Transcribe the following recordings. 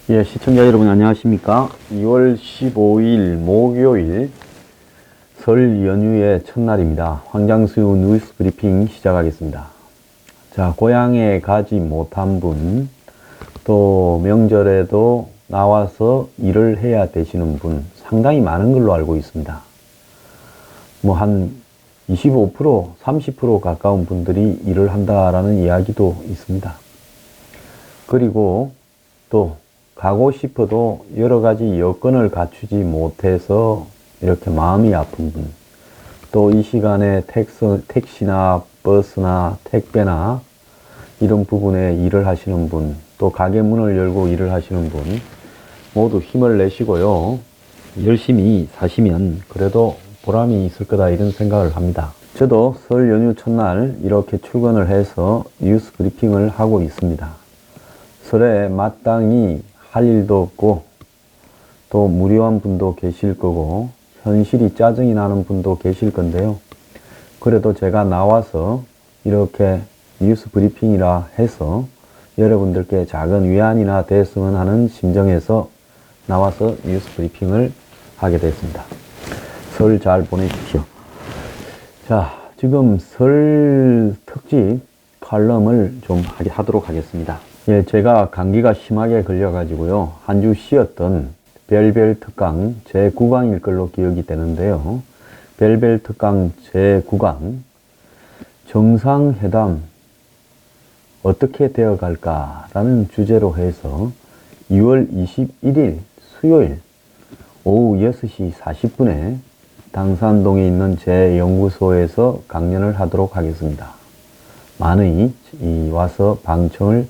예, 시청자 여러분 안녕하십니까? 2월 15일 목요일 설 연휴의 첫날입니다. 황장수유 뉴스 브리핑 시작하겠습니다. 자, 고향에 가지 못한 분, 또 명절에도 나와서 일을 해야 되시는 분 상당히 많은 걸로 알고 있습니다. 뭐 한 25%, 30% 가까운 분들이 일을 한다라는 이야기도 있습니다. 그리고 또 가고 싶어도 여러 가지 여건을 갖추지 못해서 이렇게 마음이 아픈 분, 또 이 시간에 택시나 버스나 택배나 이런 부분에 일을 하시는 분, 또 가게 문을 열고 일을 하시는 분 모두 힘을 내시고요. 열심히 사시면 그래도 보람이 있을 거다 이런 생각을 합니다. 저도 설 연휴 첫날 이렇게 출근을 해서 뉴스 브리핑을 하고 있습니다. 설에 마땅히 할 일도 없고 또 무료한 분도 계실 거고 현실이 짜증이 나는 분도 계실 건데요. 그래도 제가 나와서 이렇게 뉴스 브리핑이라 해서 여러분들께 작은 위안이나 됐으면 하는 심정에서 나와서 뉴스 브리핑을 하게 됐습니다. 설 잘 보내십시오. 자, 지금 설 특집 칼럼을 좀 하도록 하겠습니다. 예, 제가 감기가 심하게 걸려가지고요. 한 주 쉬었던 별별 특강 제9강일 걸로 기억이 되는데요. 별별 특강 제9강 정상회담 어떻게 되어갈까라는 주제로 해서 2월 21일 수요일 오후 6시 40분에 당산동에 있는 제 연구소에서 강연을 하도록 하겠습니다. 많이 와서 방청을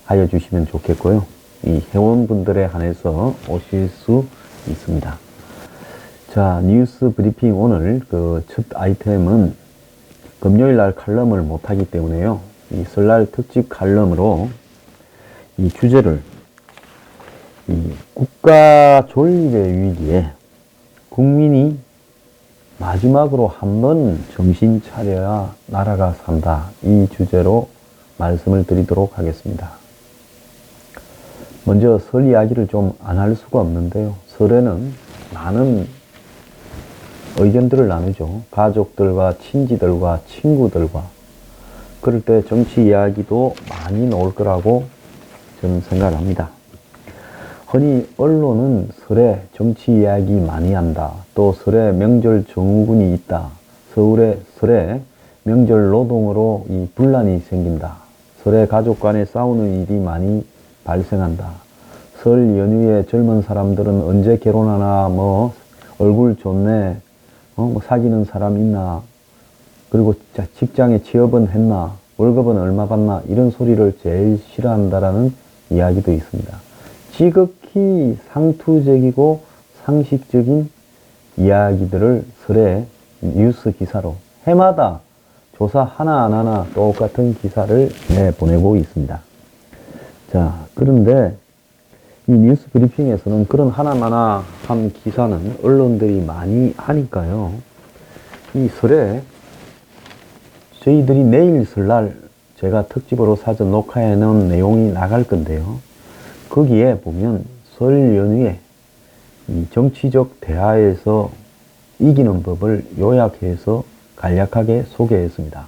하여 주시면 좋겠고요. 이 회원분들에 한해서 오실 수 있습니다. 자, 뉴스 브리핑 오늘 그 첫 아이템은 금요일 날 칼럼을 못하기 때문에요. 이 설날 특집 칼럼으로 이 주제를 이 국가 존립의 위기에 국민이 마지막으로 한번 정신 차려야 나라가 산다. 이 주제로 말씀을 드리도록 하겠습니다. 먼저 설 이야기를 좀 안 할 수가 없는데요. 설에는 많은 의견들을 나누죠. 가족들과 친지들과 친구들과. 그럴 때 정치 이야기도 많이 나올 거라고 저는 생각합니다. 흔히 언론은 설에 정치 이야기 많이 한다. 또 설에 명절 증후군이 있다. 설에 명절 노동으로 이 분란이 생긴다. 설에 가족 간에 싸우는 일이 많이 발생한다. 설 연휴에 젊은 사람들은 언제 결혼하나, 뭐 얼굴 좋네, 뭐 사귀는 사람 있나, 그리고 직장에 취업은 했나, 월급은 얼마 받나, 이런 소리를 제일 싫어한다라는 이야기도 있습니다. 지극히 상투적이고 상식적인 이야기들을 설에 뉴스 기사로 해마다 조사 하나 안 하나 똑같은 기사를 내보내고 있습니다. 자, 그런데 이 뉴스 브리핑에서는 그런 하나마나 한 기사는 언론들이 많이 하니까요. 이 설에 저희들이 내일 설날 제가 특집으로 사전 녹화해 놓은 내용이 나갈 건데요. 거기에 보면 설 연휴에 이 정치적 대화에서 이기는 법을 요약해서 간략하게 소개했습니다.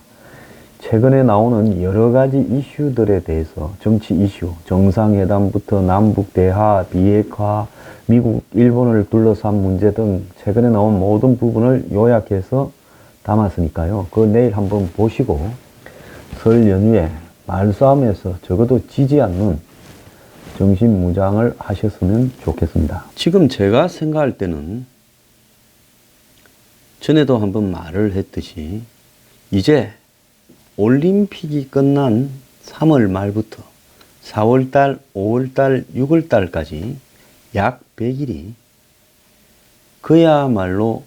최근에 나오는 여러 가지 이슈들에 대해서 정치 이슈, 정상회담부터 남북 대화, 비핵화, 미국, 일본을 둘러싼 문제 등 최근에 나온 모든 부분을 요약해서 담았으니까요. 그거 내일 한번 보시고 설 연휴에 말싸움에서 적어도 지지 않는 정신무장을 하셨으면 좋겠습니다. 지금 제가 생각할 때는 전에도 한번 말을 했듯이 이제 올림픽이 끝난 3월 말부터 4월달, 5월달, 6월달까지 약 100일이 그야말로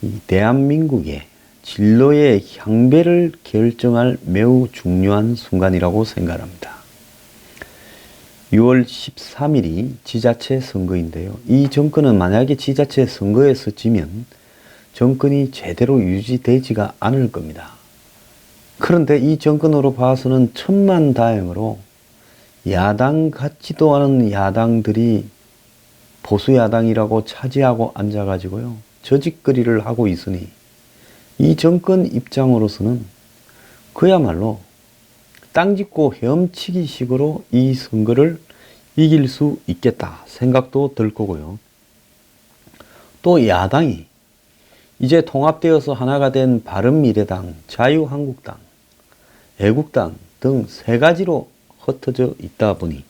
이 대한민국의 진로의 향배를 결정할 매우 중요한 순간이라고 생각합니다. 6월 13일이 지자체 선거인데요. 이 정권은 만약에 지자체 선거에서 지면 정권이 제대로 유지되지가 않을 겁니다. 그런데 이 정권으로 봐서는 천만다행으로 야당 같지도 않은 야당들이 보수 야당이라고 차지하고 앉아가지고요. 저짓거리를 하고 있으니 이 정권 입장으로서는 그야말로 땅짓고 헤엄치기 식으로 이 선거를 이길 수 있겠다 생각도 들 거고요. 또 야당이 이제 통합되어서 하나가 된 바른미래당, 자유한국당, 애국당 등 세 가지로 흩어져 있다 보니,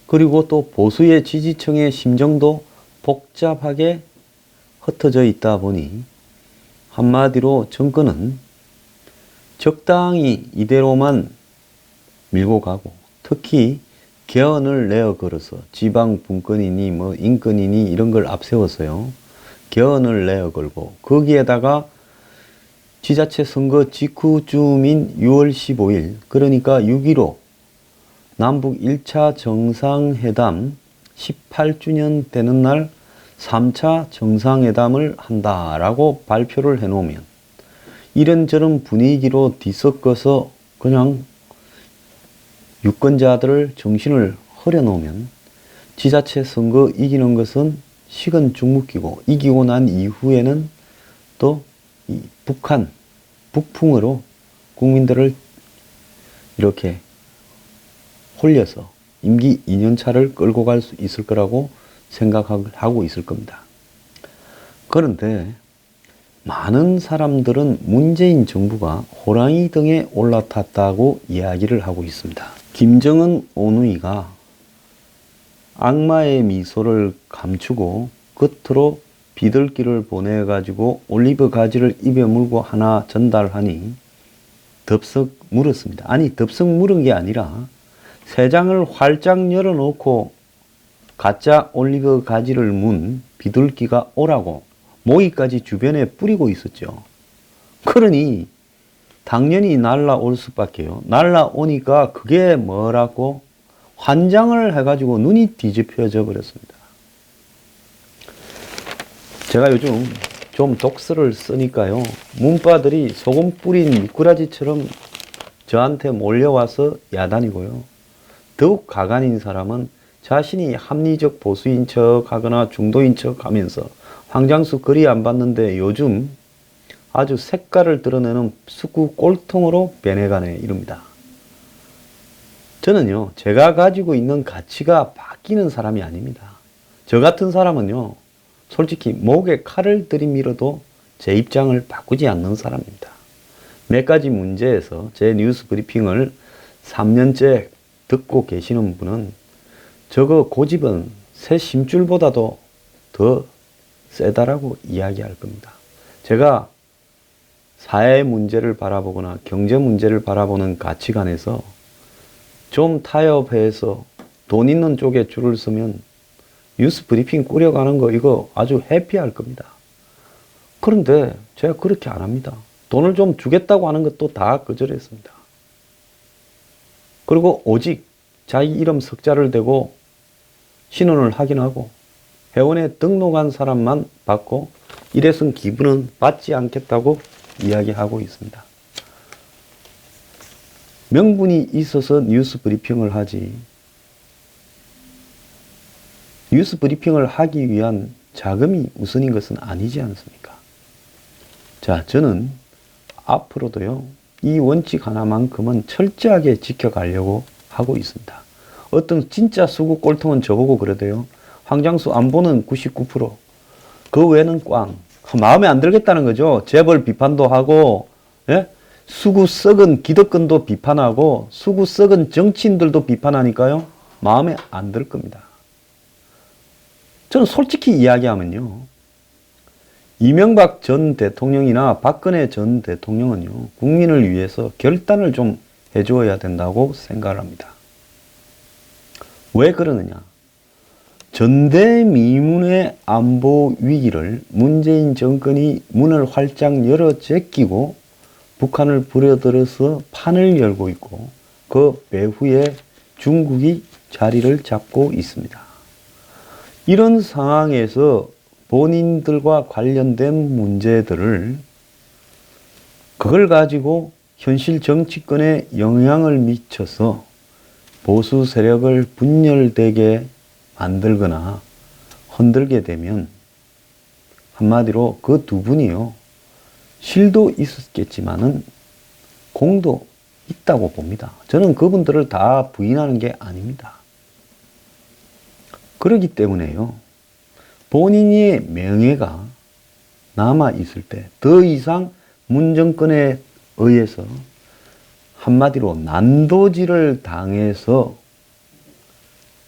그리고 또 보수의 지지층의 심정도 복잡하게 흩어져 있다 보니 한마디로 정권은 적당히 이대로만 밀고 가고, 특히 개헌을 내어 걸어서 지방 분권이니 뭐 인권이니 이런 걸 앞세워서요. 개헌을 내어 걸고 거기에다가 지자체 선거 직후쯤인 6월 15일 그러니까 6.15 남북 1차 정상회담 18주년 되는 날 3차 정상회담을 한다라고 발표를 해놓으면, 이런저런 분위기로 뒤섞어서 그냥 유권자들을 정신을 흐려놓으면 지자체 선거 이기는 것은 식은 죽 먹기고, 이기고 난 이후에는 또 이 북한, 북풍으로 국민들을 이렇게 홀려서 임기 2년차를 끌고 갈 수 있을 거라고 생각하고 있을 겁니다. 그런데 많은 사람들은 문재인 정부가 호랑이 등에 올라탔다고 이야기를 하고 있습니다. 김정은 오누이가 악마의 미소를 감추고 겉으로 비둘기를 보내가지고 올리브 가지를 입에 물고 하나 전달하니 덥석 물었습니다. 아니, 덥석 물은 게 아니라 세 장을 활짝 열어놓고 가짜 올리브 가지를 문 비둘기가 오라고 모기까지 주변에 뿌리고 있었죠. 그러니 당연히 날라올 수밖에요. 날라오니까 그게 뭐라고 환장을 해가지고 눈이 뒤집혀져 버렸습니다. 제가 요즘 좀 독서를 쓰니까요. 문파들이 소금 뿌린 미꾸라지처럼 저한테 몰려와서 야단이고요. 더욱 가관인 사람은 자신이 합리적 보수인 척 하거나 중도인 척 하면서 황장수 거리 안 봤는데 요즘 아주 색깔을 드러내는 수구 꼴통으로 변해가네 이럽니다. 저는요, 제가 가지고 있는 가치가 바뀌는 사람이 아닙니다. 저 같은 사람은요, 솔직히 목에 칼을 들이밀어도 제 입장을 바꾸지 않는 사람입니다. 몇 가지 문제에서 제 뉴스 브리핑을 3년째 듣고 계시는 분은 저거 고집은 새 심줄보다도 더 세다라고 이야기할 겁니다. 제가 사회 문제를 바라보거나 경제 문제를 바라보는 가치관에서 좀 타협해서 돈 있는 쪽에 줄을 서면 뉴스 브리핑 꾸려가는 거 이거 아주 해피할 겁니다. 그런데 제가 그렇게 안 합니다. 돈을 좀 주겠다고 하는 것도 다 거절했습니다. 그리고 오직 자기 이름 석자를 대고 신원을 확인하고 회원에 등록한 사람만 받고 일회성 기부는 받지 않겠다고 이야기하고 있습니다. 명분이 있어서 뉴스 브리핑을 하지, 뉴스 브리핑을 하기 위한 자금이 우선인 것은 아니지 않습니까? 자, 저는 앞으로도요, 이 원칙 하나만큼은 철저하게 지켜가려고 하고 있습니다. 어떤 진짜 수구 꼴통은 저보고 그러대요. 황장수 안보는 99%, 그 외에는 꽝. 마음에 안 들겠다는 거죠. 재벌 비판도 하고, 예? 수구 썩은 기득권도 비판하고, 수구 썩은 정치인들도 비판하니까요, 마음에 안 들 겁니다. 저는 솔직히 이야기하면요, 이명박 전 대통령이나 박근혜 전 대통령은요, 국민을 위해서 결단을 좀 해주어야 된다고 생각을 합니다. 왜 그러느냐? 전대미문의 안보 위기를 문재인 정권이 문을 활짝 열어 제끼고 북한을 부려들어서 판을 열고 있고, 그 배후에 중국이 자리를 잡고 있습니다. 이런 상황에서 본인들과 관련된 문제들을, 그걸 가지고 현실 정치권에 영향을 미쳐서 보수 세력을 분열되게 만들거나 흔들게 되면 한마디로 그 두 분이요, 실도 있었겠지만은 공도 있다고 봅니다. 저는 그분들을 다 부인하는 게 아닙니다. 그렇기 때문에요, 본인의 명예가 남아 있을 때 더 이상 문정권에 의해서 한마디로 난도질을 당해서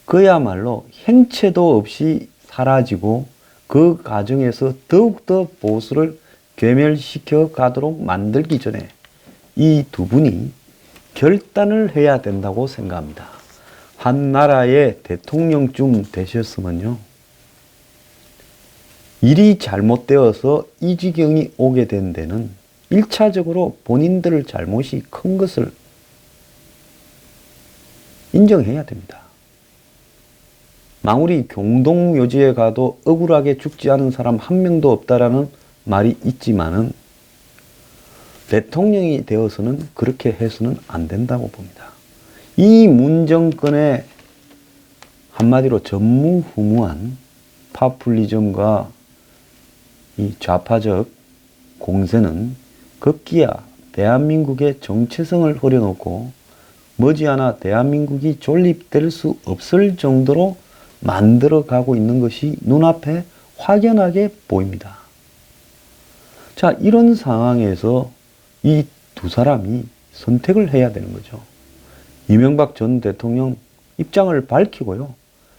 그야말로 행체도 없이 사라지고 그 과정에서 더욱더 보수를 괴멸시켜 가도록 만들기 전에 이 두 분이 결단을 해야 된다고 생각합니다. 한 나라의 대통령쯤 되셨으면요, 일이 잘못되어서 이 지경이 오게 된 데는 1차적으로 본인들 잘못이 큰 것을 인정해야 됩니다. 망우리 경동묘지에 가도 억울하게 죽지 않은 사람 한 명도 없다라는 말이 있지만은 대통령이 되어서는 그렇게 해서는 안 된다고 봅니다. 이 문정권의 한마디로 전무후무한 파퓰리즘과 이 좌파적 공세는 급기야 대한민국의 정체성을 흐려놓고 머지않아 대한민국이 존립될 수 없을 정도로 만들어가고 있는 것이 눈앞에 확연하게 보입니다. 자, 이런 상황에서 이 두 사람이 선택을 해야 되는 거죠. 이명박 전 대통령 입장을 밝히고요,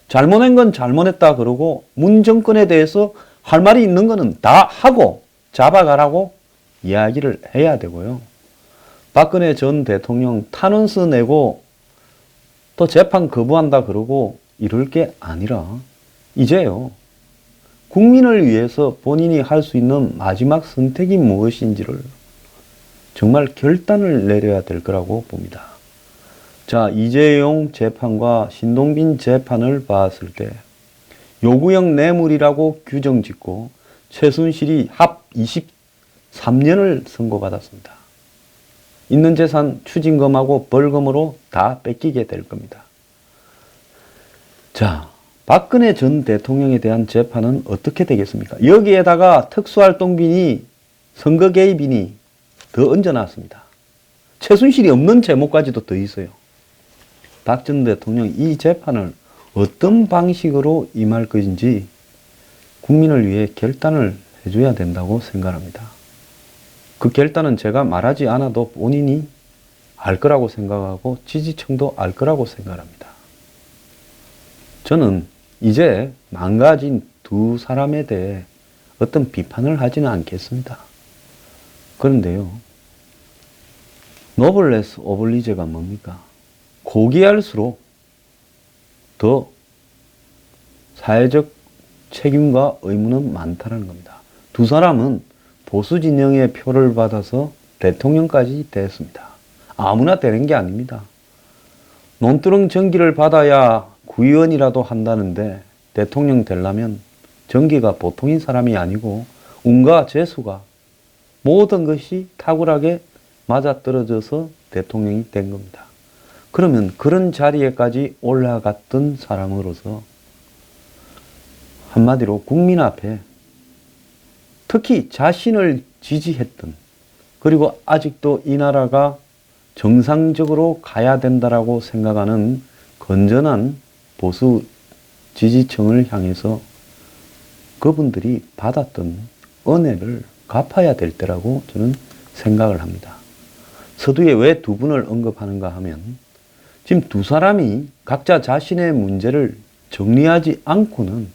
잘못한 건 잘못했다 그러고 문 정권에 대해서 할 말이 있는 거는 다 하고 잡아가라고 이야기를 해야 되고요. 박근혜 전 대통령 탄원서 내고 또 재판 거부한다 그러고 이럴 게 아니라 이제요, 국민을 위해서 본인이 할 수 있는 마지막 선택이 무엇인지를 정말 결단을 내려야 될 거라고 봅니다. 자, 이재용 재판과 신동빈 재판을 봤을 때 요구형 뇌물이라고 규정 짓고 최순실이 합 23년을 선고받았습니다. 있는 재산 추징금하고 벌금으로 다 뺏기게 될 겁니다. 자, 박근혜 전 대통령에 대한 재판은 어떻게 되겠습니까? 여기에다가 특수활동비니 선거 개입이니 더 얹어놨습니다. 최순실이 없는 제목까지도 더 있어요. 박 전 대통령 이 재판을 어떤 방식으로 임할 것인지 국민을 위해 결단을 해줘야 된다고 생각합니다. 그 결단은 제가 말하지 않아도 본인이 알 거라고 생각하고 지지층도 알 거라고 생각합니다. 저는 이제 망가진 두 사람에 대해 어떤 비판을 하지는 않겠습니다. 그런데요, 노블레스 오블리제가 뭡니까? 고귀할수록 더 사회적 책임과 의무는 많다는 겁니다. 두 사람은 보수 진영의 표를 받아서 대통령까지 됐습니다. 아무나 되는 게 아닙니다. 논두렁 전기를 받아야 구의원이라도 한다는데 대통령 되려면 전기가 보통인 사람이 아니고 운과 재수가 모든 것이 탁월하게 맞아떨어져서 대통령이 된 겁니다. 그러면 그런 자리에까지 올라갔던 사람으로서 한마디로 국민 앞에 특히 자신을 지지했던, 그리고 아직도 이 나라가 정상적으로 가야 된다라고 생각하는 건전한 보수 지지층을 향해서 그분들이 받았던 은혜를 갚아야 될 때라고 저는 생각을 합니다. 서두에 왜 두 분을 언급하는가 하면 지금 두 사람이 각자 자신의 문제를 정리하지 않고는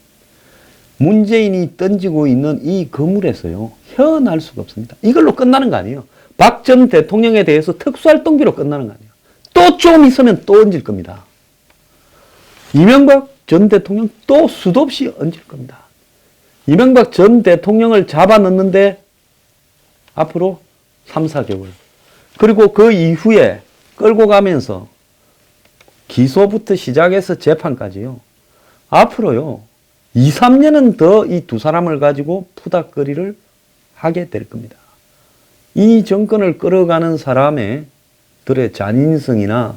문재인이 던지고 있는 이 거물에서요, 헤어날 수가 없습니다. 이걸로 끝나는 거 아니에요. 박 전 대통령에 대해서 특수활동비로 끝나는 거 아니에요. 또 좀 있으면 또 얹을 겁니다. 이명박 전 대통령 또 수도 없이 얹을 겁니다. 이명박 전 대통령을 잡아넣는데 앞으로 3, 4개월. 그리고 그 이후에 끌고 가면서 기소부터 시작해서 재판까지요. 앞으로요, 2, 3년은 더 이 두 사람을 가지고 푸닥거리를 하게 될 겁니다. 이 정권을 끌어가는 사람의 들의 잔인성이나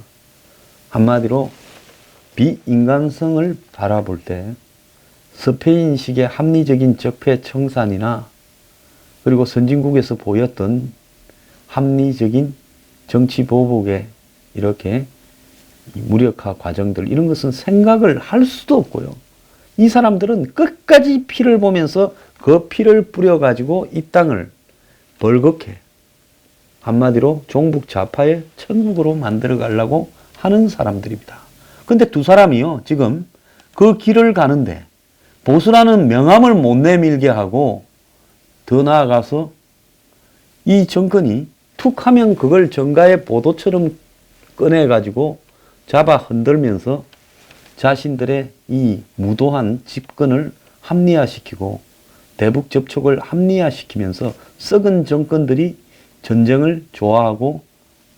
한마디로 비인간성을 바라볼 때 스페인식의 합리적인 적폐 청산이나 그리고 선진국에서 보였던 합리적인 정치 보복의 이렇게 무력화 과정들, 이런 것은 생각을 할 수도 없고요. 이 사람들은 끝까지 피를 보면서 그 피를 뿌려가지고 이 땅을 벌겋게, 한마디로 종북 좌파의 천국으로 만들어 가려고 하는 사람들입니다. 근데 두 사람이요, 지금 그 길을 가는데 보수라는 명함을 못 내밀게 하고, 더 나아가서 이 정권이 툭 하면 그걸 정가의 보도처럼 꺼내가지고 잡아 흔들면서 자신들의 이 무도한 집권을 합리화시키고 대북 접촉을 합리화시키면서 썩은 정권들이 전쟁을 좋아하고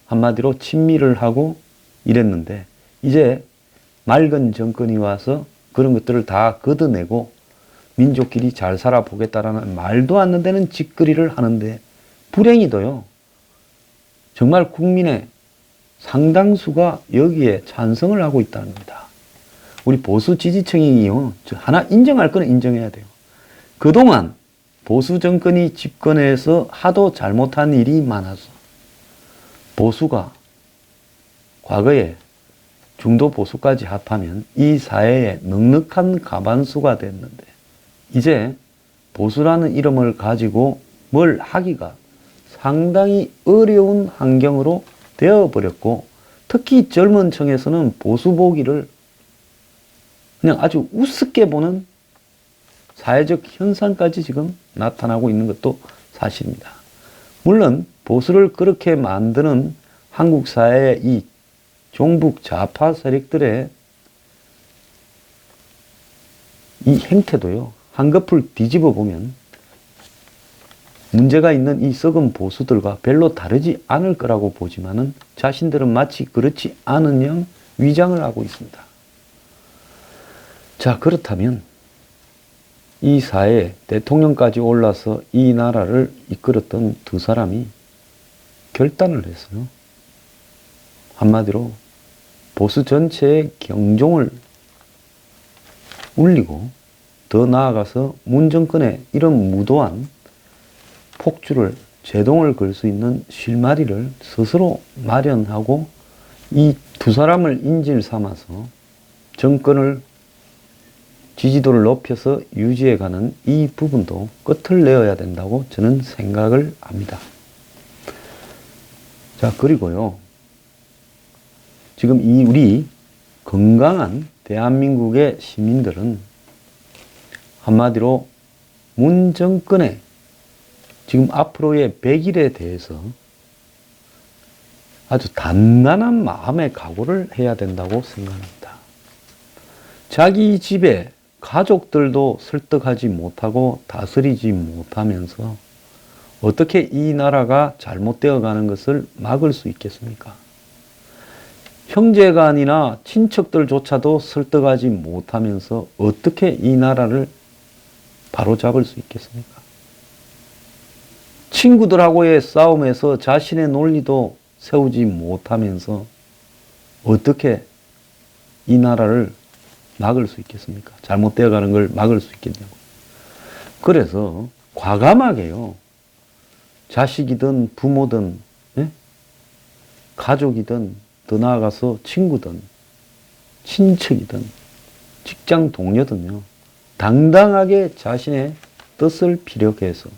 한마디로 친미를 하고 이랬는데, 이제 맑은 정권이 와서 그런 것들을 다 걷어내고 민족끼리 잘 살아보겠다라는 말도 안 되는 짓거리를 하는데, 불행히도요, 정말 국민의 상당수가 여기에 찬성을 하고 있다는 겁니다. 우리 보수 지지층이요, 하나 인정할 건 인정해야 돼요. 그동안 보수 정권이 집권해서 하도 잘못한 일이 많아서 보수가 과거에 중도 보수까지 합하면 이 사회의 넉넉한 가반수가 됐는데, 이제 보수라는 이름을 가지고 뭘 하기가 상당히 어려운 환경으로 되어버렸고, 특히 젊은 층에서는 보수 보기를 그냥 아주 우습게 보는 사회적 현상까지 지금 나타나고 있는 것도 사실입니다. 물론 보수를 그렇게 만드는 한국 사회의 이 종북 좌파 세력들의 이 행태도요, 한꺼풀 뒤집어 보면 문제가 있는 이 썩은 보수들과 별로 다르지 않을 거라고 보지만은 자신들은 마치 그렇지 않은 양 위장을 하고 있습니다. 자, 그렇다면 이 사회에 대통령까지 올라서 이 나라를 이끌었던 두 사람이 결단을 했어요. 한마디로 보수 전체의 경종을 울리고, 더 나아가서 문 정권의 이런 무도한 폭주를 제동을 걸 수 있는 실마리를 스스로 마련하고 이 두 사람을 인질 삼아서 정권을 지지도를 높여서 유지해가는 이 부분도 끝을 내어야 된다고 저는 생각을 합니다. 자, 그리고요, 지금 이 우리 건강한 대한민국의 시민들은 한마디로 문 정권의 지금 앞으로의 100일에 대해서 아주 단단한 마음의 각오를 해야 된다고 생각합니다. 자기 집에 가족들도 설득하지 못하고 다스리지 못하면서 어떻게 이 나라가 잘못되어 가는 것을 막을 수 있겠습니까? 형제간이나 친척들조차도 설득하지 못하면서 어떻게 이 나라를 바로잡을 수 있겠습니까? 친구들하고의 싸움에서 자신의 논리도 세우지 못하면서 어떻게 이 나라를 막을 수 있겠습니까? 잘못되어 가는 걸 막을 수 있겠냐고. 그래서 과감하게요, 자식이든 부모든, 예? 가족이든, 더 나아가서 친구든 친척이든 직장 동료든요, 당당하게 자신의 뜻을 피력해서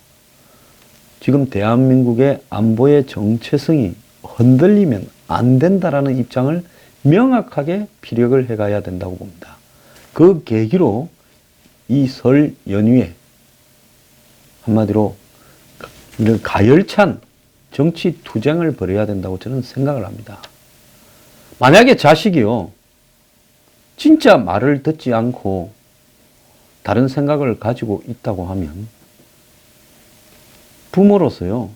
지금 대한민국의 안보의 정체성이 흔들리면 안 된다라는 입장을 명확하게 피력을 해가야 된다고 봅니다. 그 계기로 이 설 연휴에 한마디로 이런 가열찬 정치 투쟁을 벌여야 된다고 저는 생각을 합니다. 만약에 자식이요, 진짜 말을 듣지 않고 다른 생각을 가지고 있다고 하면 부모로서요,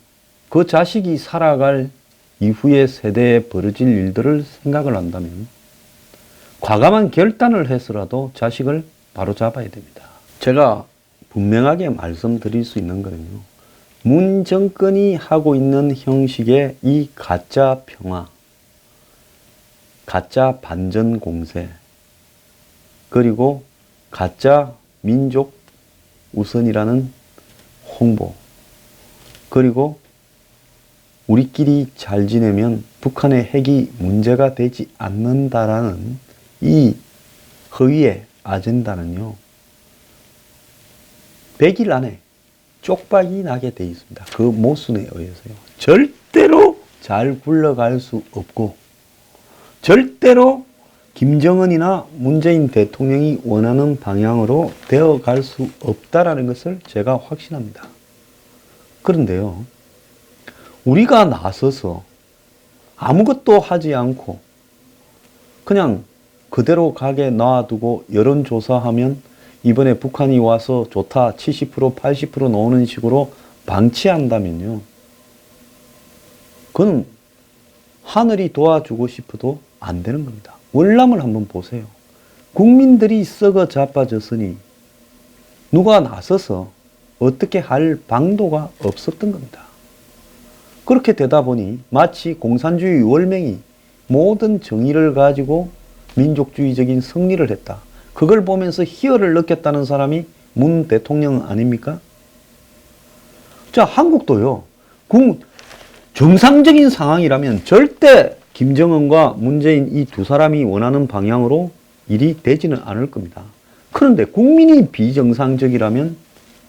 그 자식이 살아갈 이후의 세대에 벌어질 일들을 생각을 한다면 과감한 결단을 해서라도 자식을 바로잡아야 됩니다. 제가 분명하게 말씀드릴 수 있는 거는요, 문 정권이 하고 있는 형식의 이 가짜 평화, 가짜 반전 공세, 그리고 가짜 민족 우선이라는 홍보, 그리고 우리끼리 잘 지내면 북한의 핵이 문제가 되지 않는다라는 이 허위의 아젠다는요, 100일 안에 쪽박이 나게 돼 있습니다. 그 모순에 의해서요. 절대로 잘 굴러갈 수 없고, 절대로 김정은이나 문재인 대통령이 원하는 방향으로 되어갈 수 없다라는 것을 제가 확신합니다. 그런데요, 우리가 나서서 아무것도 하지 않고 그냥 그대로 가게 놔두고 여론조사하면 이번에 북한이 와서 좋다 70% 80% 나오는 식으로 방치한다면요, 그건 하늘이 도와주고 싶어도 안 되는 겁니다. 월남을 한번 보세요. 국민들이 썩어 자빠졌으니 누가 나서서 어떻게 할 방도가 없었던 겁니다. 그렇게 되다 보니 마치 공산주의 월맹이 모든 정의를 가지고 민족주의적인 승리를 했다, 그걸 보면서 희열을 느꼈다는 사람이 문 대통령 아닙니까? 자, 한국도요, 정상적인 상황이라면 절대 김정은과 문재인 이 두 사람이 원하는 방향으로 일이 되지는 않을 겁니다. 그런데 국민이 비정상적이라면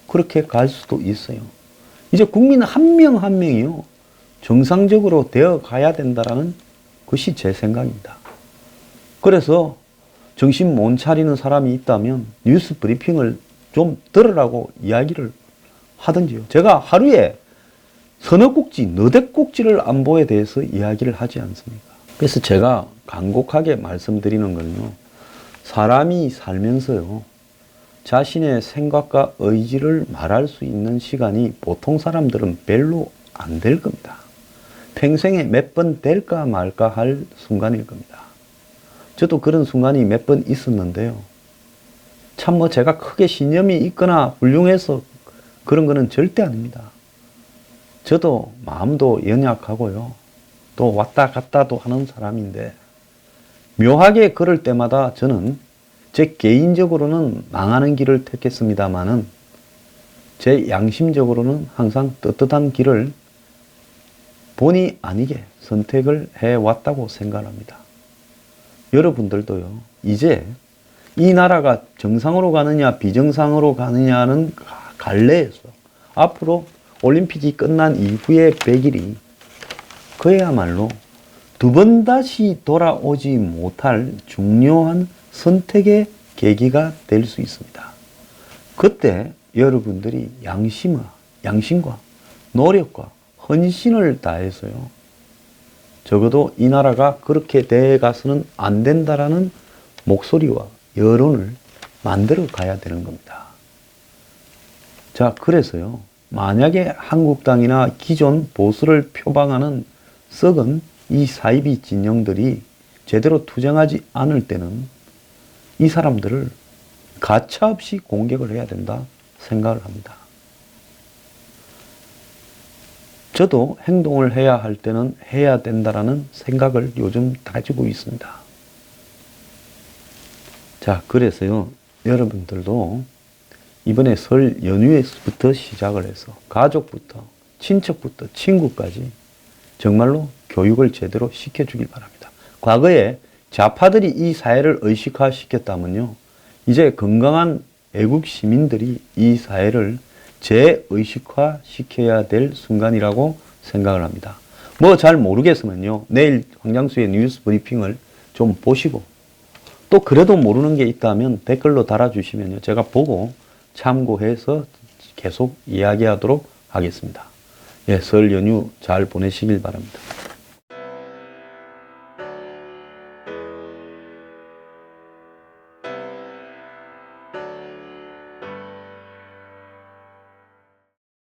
그렇게 갈 수도 있어요. 이제 국민 한 명 한 명이요, 정상적으로 되어 가야 된다라는 것이 제 생각입니다. 그래서 정신 못 차리는 사람이 있다면 뉴스 브리핑을 좀 들으라고 이야기를 하든지요. 제가 하루에 서너 꼭지, 너댓 꼭지를 안보에 대해서 이야기를 하지 않습니까? 그래서 제가 간곡하게 말씀드리는 거는요, 사람이 살면서요, 자신의 생각과 의지를 말할 수 있는 시간이 보통 사람들은 별로 안 될 겁니다. 평생에 몇 번 될까 말까 할 순간일 겁니다. 저도 그런 순간이 몇 번 있었는데요, 참 제가 크게 신념이 있거나 훌륭해서 그런 거는 절대 아닙니다. 저도 마음도 연약하고요, 또 왔다 갔다도 하는 사람인데, 묘하게 그럴 때마다 저는 제 개인적으로는 망하는 길을 택했습니다마는 제 양심적으로는 항상 떳떳한 길을 본의 아니게 선택을 해왔다고 생각합니다. 여러분들도요, 이제 이 나라가 정상으로 가느냐 비정상으로 가느냐는 갈래에서 앞으로 올림픽이 끝난 이후의 100일이 그야말로 두 번 다시 돌아오지 못할 중요한 선택의 계기가 될 수 있습니다. 그때 여러분들이 양심과 노력과 헌신을 다해서요, 적어도 이 나라가 그렇게 돼가서는 안 된다라는 목소리와 여론을 만들어 가야 되는 겁니다. 자, 그래서요, 만약에 한국당이나 기존 보수를 표방하는 썩은 이 사이비 진영들이 제대로 투쟁하지 않을 때는 이 사람들을 가차없이 공격을 해야 된다 생각을 합니다. 저도 행동을 해야 할 때는 해야 된다라는 생각을 요즘 가지고 있습니다. 자, 그래서요, 여러분들도 이번에 설 연휴에부터 시작을 해서 가족부터 친척부터 친구까지 정말로 교육을 제대로 시켜주길 바랍니다. 과거에 좌파들이 이 사회를 의식화시켰다면요, 이제 건강한 애국 시민들이 이 사회를 재의식화시켜야 될 순간이라고 생각을 합니다. 잘 모르겠으면요, 내일 황장수의 뉴스 브리핑을 좀 보시고, 또 그래도 모르는 게 있다면 댓글로 달아주시면요, 제가 보고 참고해서 계속 이야기하도록 하겠습니다. 설 연휴 잘 보내시길 바랍니다.